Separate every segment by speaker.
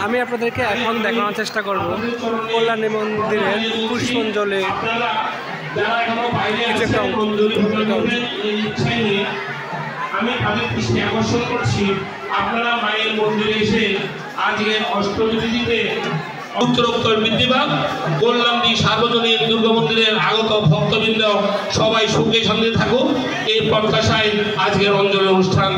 Speaker 1: আমি আপনাদেরকে এখন দেখানোর চেষ্টা করব কল্যাণী মন্দিরের পুষ্পাঞ্জলি
Speaker 2: আমি তাদের দৃষ্টি আকর্ষণ করছি, আপনারা মায়ের মন্দিরে এসে আজকে অষ্টমীতিতে উত্তরোত্তর বৃদ্ধি পাক। কল্যাণী সার্বজনীন দুর্গা মন্দিরের আগত ভক্তবৃন্দ সবাই সুখে শান্তিতে থাকুক, এই প্রত্যাশায় আজকের অঞ্জলি অনুষ্ঠান।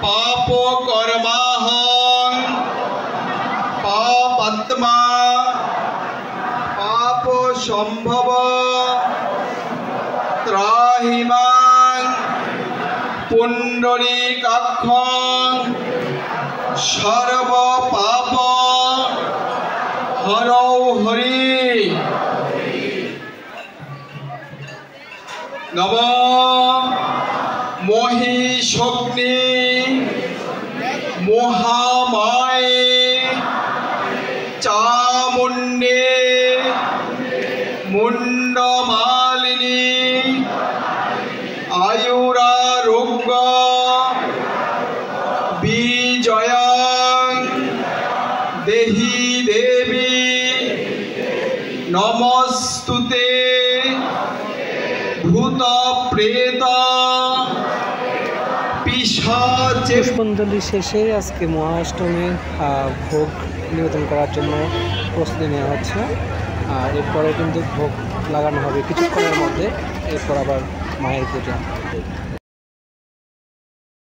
Speaker 3: पाप कर्माहं पापात्मा पाप संभव त्राहि मां पुंडरीकाक्षं सर्व पाप हरौ हरि नमो महिषग्नि महामाये चामुण्डे मुण्डमालिनी आयुरारोग्य विजयां देहि देवी नमस्तुते भूत प्रेत
Speaker 1: পুষ্পাঞ্জলি শেষে আজকে মহাষ্টমীর ভোগ নিবেদন করার জন্য প্রস্তুতি নেওয়া হচ্ছে। আর এরপরে কিন্তু ভোগ লাগানো হবে কিছুক্ষণের মধ্যে, এরপর আবার মায়ের পূজা।